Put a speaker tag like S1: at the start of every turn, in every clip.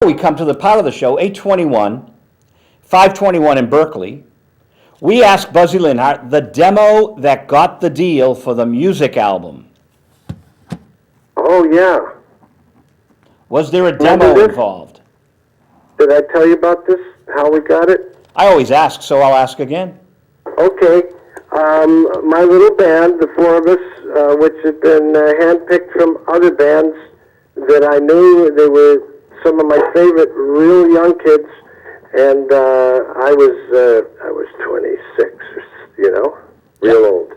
S1: we come to the part of the show, 821, 521 in Berkeley. We ask Buzzy Linhart the demo that got the deal for the music album.
S2: Oh, yeah.
S1: Was there a demo involved?
S2: Did I tell you about this, how we got it?
S1: I always ask, so I'll ask again.
S2: Okay. My little band, the four of us, which had been handpicked from other bands that I knew, they were some of my favorite real young kids, and I was 26, real old.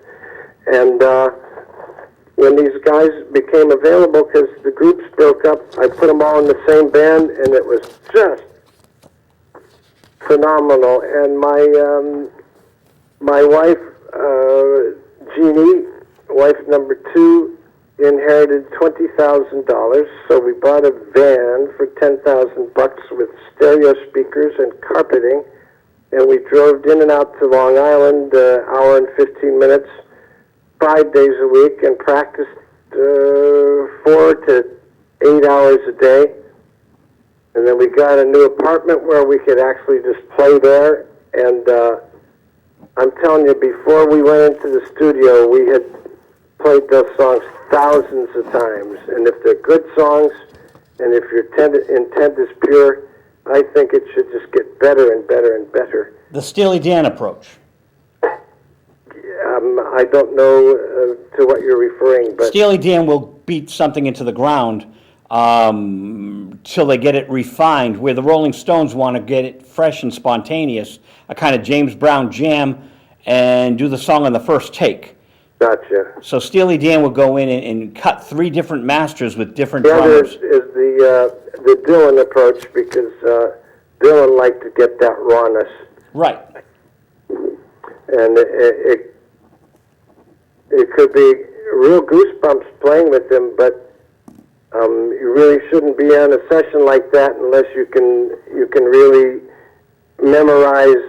S2: And when these guys became available, because the groups broke up, I put them all in the same band, and it was just phenomenal. And my wife, Jeannie, wife number 2, inherited $20,000, so we bought a van for $10,000 with stereo speakers and carpeting, and we drove in and out to Long Island, hour and 15 minutes, 5 days a week, and practiced 4 to 8 hours a day. And then we got a new apartment where we could actually just play there. And I'm telling you, before we went into the studio, we had played those songs thousands of times. And if they're good songs, and if your intent is pure, I think it should just get better and better and better.
S1: The Steely Dan approach.
S2: I don't know to what you're referring, but
S1: Steely Dan will beat something into the ground till they get it refined, where the Rolling Stones want to get it fresh and spontaneous, a kind of James Brown jam, and do the song on the first take.
S2: Gotcha.
S1: So Steely Dan will go in and cut 3 different masters with different
S2: the other
S1: drummers.
S2: is the Dylan approach, because Dylan liked to get that rawness.
S1: Right.
S2: And it could be real goosebumps playing with him, but you really shouldn't be on a session like that unless you can really memorize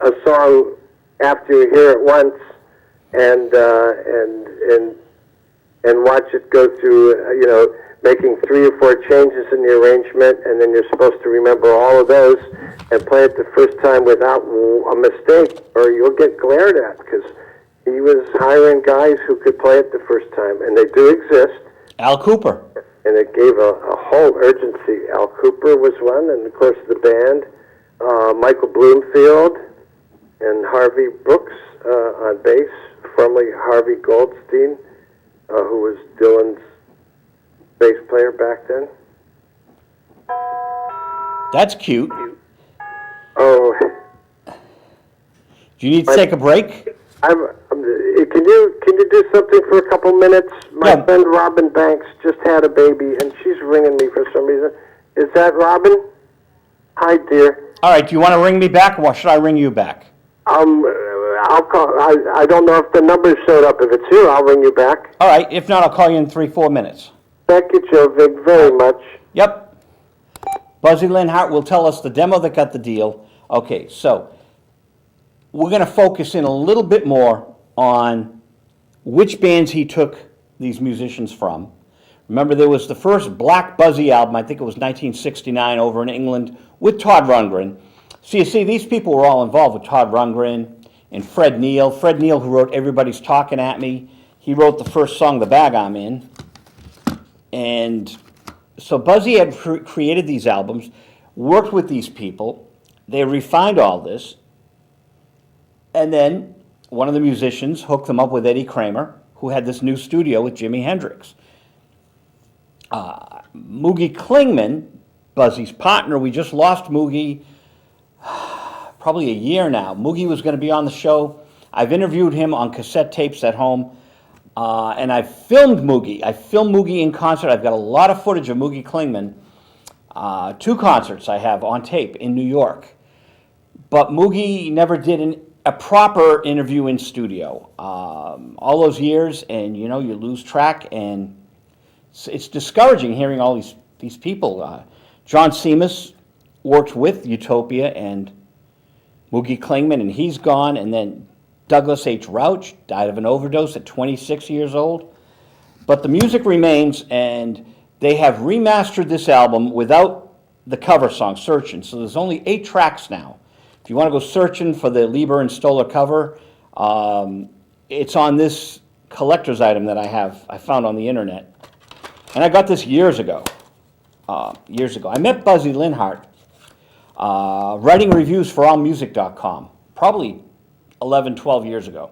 S2: a song after you hear it once and watch it go through, making 3 or 4 changes in the arrangement, and then you're supposed to remember all of those and play it the first time without a mistake, or you'll get glared at, because he was hiring guys who could play it the first time, and they do exist.
S1: Al Cooper.
S2: And it gave a whole urgency. Al Cooper was one, and of course the band, Michael Bloomfield and Harvey Brooks on bass, formerly Harvey Goldstein, who was Dylan's bass player back then.
S1: That's cute.
S2: Oh.
S1: Do you need to take a break?
S2: Can you do something for a couple minutes? My friend Robin Banks just had a baby, and she's ringing me for some reason. Is that Robin? Hi, dear.
S1: All right. Do you want to ring me back, or should I ring you back?
S2: I'll call. I don't know if the number showed up. If it's here, I'll ring you back.
S1: All right. If not, I'll call you in 3-4 minutes.
S2: Thank you, Joe Vig, very much.
S1: Yep. Buzzy Linhart will tell us the demo that got the deal. Okay, so we're going to focus in a little bit more on which bands he took these musicians from. Remember, there was the first Black Buzzy album, I think it was 1969, over in England, with Todd Rundgren. So you see, these people were all involved with Todd Rundgren and Fred Neil. Fred Neil, who wrote Everybody's Talking at Me, he wrote the first song, The Bag I'm In. And so Buzzy had created these albums, worked with these people, they refined all this, and then one of the musicians hooked them up with Eddie Kramer, who had this new studio with Jimi Hendrix. Moogie Klingman, Buzzy's partner, we just lost Moogie probably a year now. Moogie was going to be on the show. I've interviewed him on cassette tapes at home, and I've filmed Moogie. I filmed Moogie in concert. I've got a lot of footage of Moogie Klingman. 2 concerts I have on tape in New York. But Moogie never did a proper interview in studio. All those years, and you lose track, and it's discouraging hearing all these people. John Seamus worked with Utopia and Moogie Klingman, and he's gone. And then Douglas H. Rauch died of an overdose at 26 years old. But the music remains, and they have remastered this album without the cover song, Searching. So there's only 8 tracks now. If you want to go searching for the Lieber and Stoller cover, it's on this collector's item that I found on the internet. And I got this years ago. I met Buzzy Linhart writing reviews for AllMusic.com, probably 11, 12 years ago.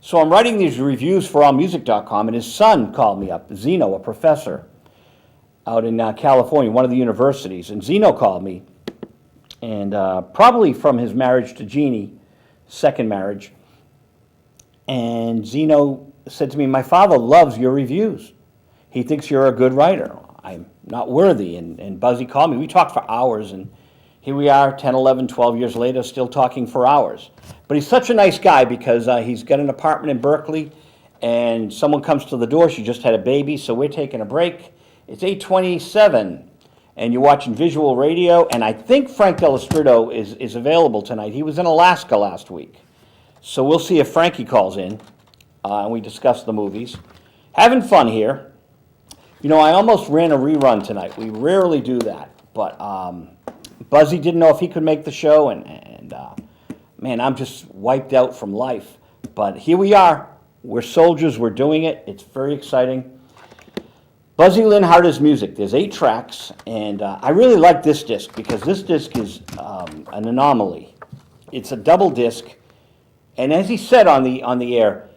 S1: So I'm writing these reviews for AllMusic.com, and his son called me up, Zeno, a professor out in California, one of the universities. And Zeno called me, and probably from his marriage to Jeannie, second marriage. And Zeno said to me, my father loves your reviews. He thinks you're a good writer. I'm not worthy. And Buzzy called me. We talked for hours, and here we are 10, 11, 12 years later, still talking for hours. But he's such a nice guy because he's got an apartment in Berkeley, and someone comes to the door. She just had a baby, so we're taking a break. It's 8:27, and you're watching Visual Radio, and I think Frank Delastrito is available tonight. He was in Alaska last week. So we'll see if Frankie calls in, and we discuss the movies. Having fun here. You know, I almost ran a rerun tonight. We rarely do that, but Buzzy didn't know if he could make the show, and man, I'm just wiped out from life. But here we are. We're soldiers. We're doing it. It's very exciting. Buzzy Linhart's music. There's 8 tracks, and I really like this disc because this disc is an anomaly. It's a double disc, and as he said on the air,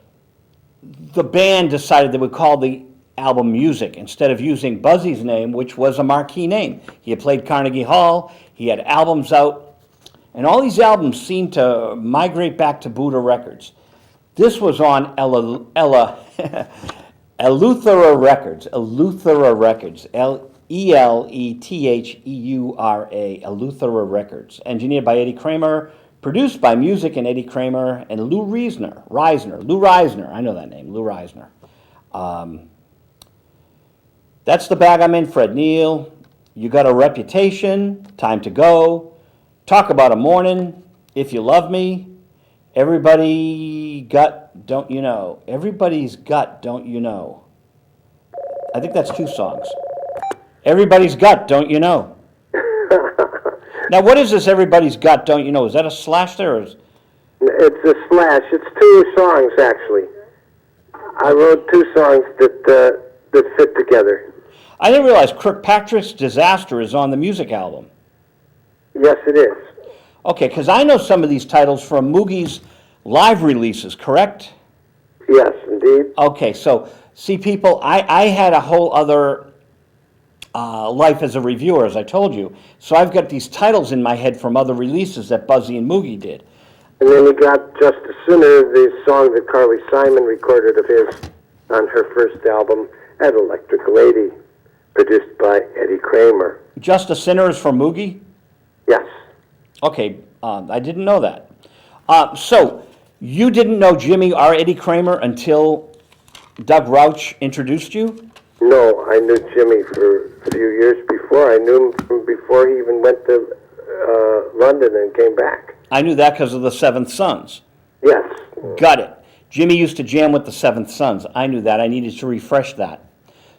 S1: the band decided they would call the album Music instead of using Buzzy's name, which was a marquee name. He had played Carnegie Hall. He had albums out. And all these albums seem to migrate back to Buddha Records. This was on Eleuthera Records, Eleuthera Records, Eleuthera, Eleuthera Records, engineered by Eddie Kramer, produced by Music and Eddie Kramer, and Lou Reisner, I know that name, Lou Reisner. That's the Bag I'm in, Fred Neil. You Got a Reputation, Time to Go, Talk About a Morning, If You Love Me, Everybody Got, Don't You Know? Everybody's Got, Don't You Know? I think that's 2 songs. Everybody's Got, Don't You Know? Now, what is this Everybody's Got, Don't You Know? Is that a slash there? Or is...
S2: It's a slash. It's 2 songs, actually. I wrote 2 songs that fit together.
S1: I didn't realize Kirkpatrick's Disaster is on the Music album.
S2: Yes, it is.
S1: Okay, because I know some of these titles from Moogie's live releases, correct?
S2: Yes, indeed.
S1: Okay, so, see, people, I had a whole other life as a reviewer, as I told you. So I've got these titles in my head from other releases that Buzzy and Moogie did.
S2: And then you got Just a Sinner, the song that Carly Simon recorded of his on her first album, at Electric Lady, produced by Eddie Kramer.
S1: Just a Sinner is from Moogie?
S2: Yes.
S1: Okay, I didn't know that. So, you didn't know Jimmy or Eddie Kramer until Doug Rauch introduced you?
S2: No, I knew Jimmy for a few years before. I knew him from before he even went to London and came back.
S1: I knew that because of the Seventh Sons.
S2: Yes.
S1: Got it. Jimmy used to jam with the Seventh Sons. I knew that. I needed to refresh that.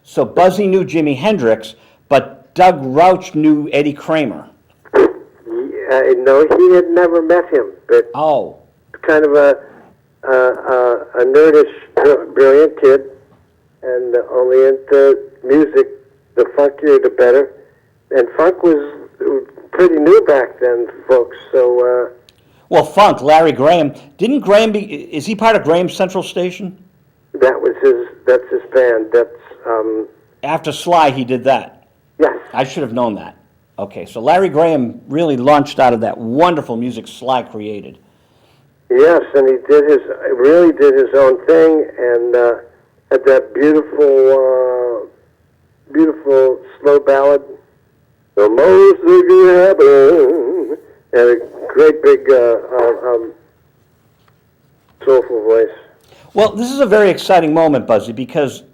S1: So Buzzy knew Jimi Hendrix, but Doug Rauch knew Eddie Kramer.
S2: No, he had never met him, but kind of a nerdish, brilliant kid, and only into music. The funkier, the better. And funk was pretty new back then, folks. So.
S1: Well, funk. Larry Graham. Didn't Graham be? Is he part of Graham's Central Station?
S2: That was his. That's his band. That's.
S1: After Sly, he did that.
S2: Yes.
S1: I should have known that. Okay, so Larry Graham really launched out of that wonderful music Sly created.
S2: Yes, and he really did his own thing, and had that beautiful slow ballad, "The Most That Could Happen," and a great big soulful voice.
S1: Well, this is a very exciting moment, Buzzy, because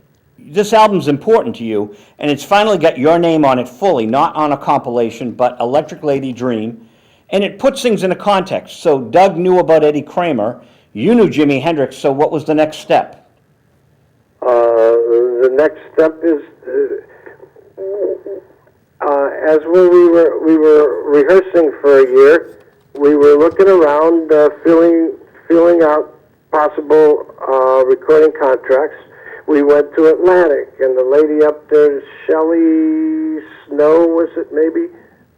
S1: this album's important to you, and it's finally got your name on it fully, not on a compilation, but Electric Lady Dream, and it puts things in a context. So Doug knew about Eddie Kramer, you knew Jimi Hendrix, so what was the next step?
S2: The next step is as we were rehearsing for a year, we were looking around, feeling out possible recording contracts. We went to Atlantic, and the lady up there, Shelley Snow, was it maybe,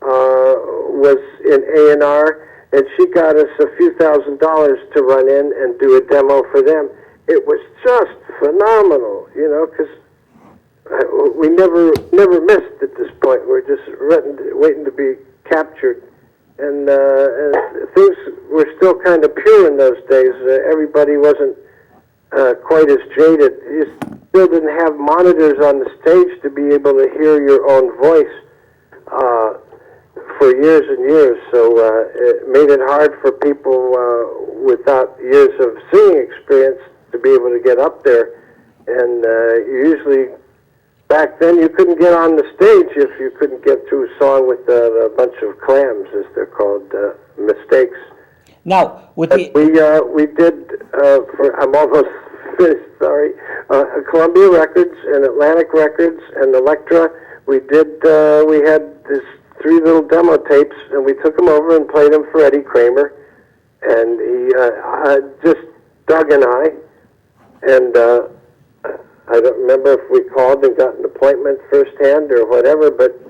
S2: was in A&R, and she got us a few $1,000s to run in and do a demo for them. It was just phenomenal, you know, because we never missed at this point. We're just waiting to be captured. And things were still kind of pure in those days. Everybody wasn't quite as jaded. You still didn't have monitors on the stage to be able to hear your own voice for years and years. So it made it hard for people without years of singing experience to be able to get up there. And usually, back then, you couldn't get on the stage if you couldn't get through a song with a bunch of clams, as they're called, mistakes.
S1: Now, with the...
S2: We did, I'm almost finished, sorry, Columbia Records and Atlantic Records and Elektra, we had these 3 little demo tapes, and we took them over and played them for Eddie Kramer, and he, just Doug and I, and I don't remember if we called and got an appointment firsthand or whatever, but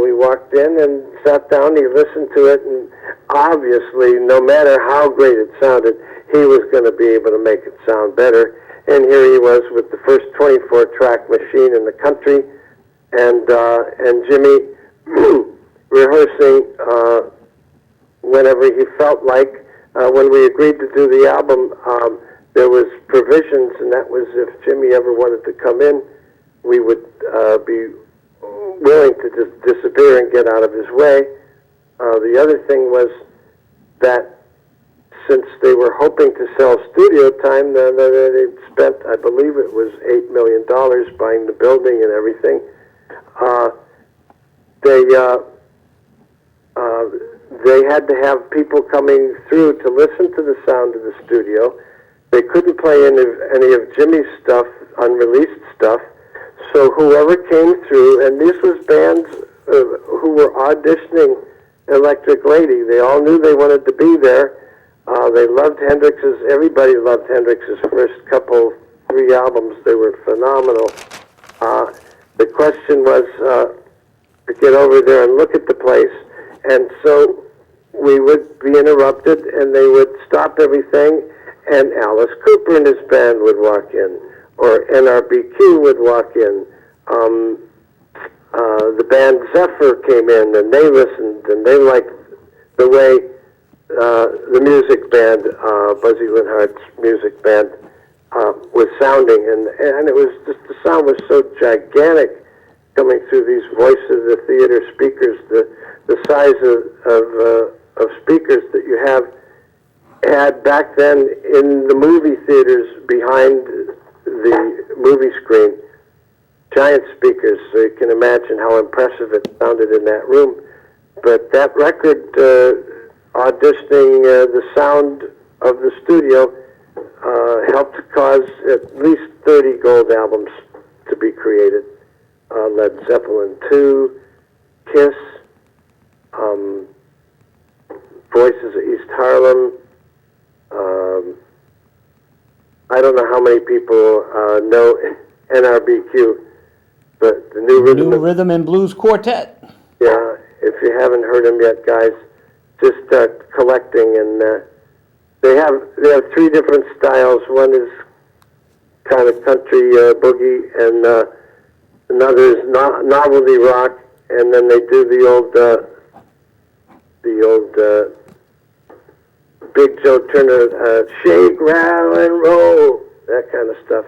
S2: we walked in and sat down, he listened to it, and obviously, no matter how great it sounded, he was going to be able to make it sound better. And here he was with the first 24-track machine in the country, and Jimmy rehearsing whenever he felt like. When we agreed to do the album, there was provisions, and that was if Jimmy ever wanted to come in, we would be willing to just disappear and get out of his way. The other thing was that since they were hoping to sell studio time, they spent, I believe it was $8 million buying the building and everything. They had to have people coming through to listen to the sound of the studio. They couldn't play any of Jimmy's stuff, unreleased stuff. So whoever came through, and this was bands who were auditioning Electric Lady. They all knew they wanted to be there. They loved Hendrix's. Everybody loved Hendrix's first 3 albums. They were phenomenal. The question was to get over there and look at the place, and so we would be interrupted, and they would stop everything, and Alice Cooper and his band would walk in, or NRBQ would walk in. The band Zephyr came in, and they listened, and they liked the way the music band, Buzzy Linhart's music band, was sounding, and it was just, the sound was so gigantic coming through these voices, the theater speakers, the size of speakers that you had back then in the movie theaters behind the movie screen. Giant speakers, so you can imagine how impressive it sounded in that room. But that record, auditioning the sound of the studio, helped cause at least 30 gold albums to be created. Led Zeppelin 2, Kiss, Voices of East Harlem. I don't know how many people know NRBQ, but the New
S1: Rhythm and Blues Quartet.
S2: Yeah, if you haven't heard them yet, guys, just start collecting. And they have 3 different styles. One is kind of country boogie, and another is novelty rock, and then they do the old Big Joe Turner shake, rattle, and roll, that kind of stuff.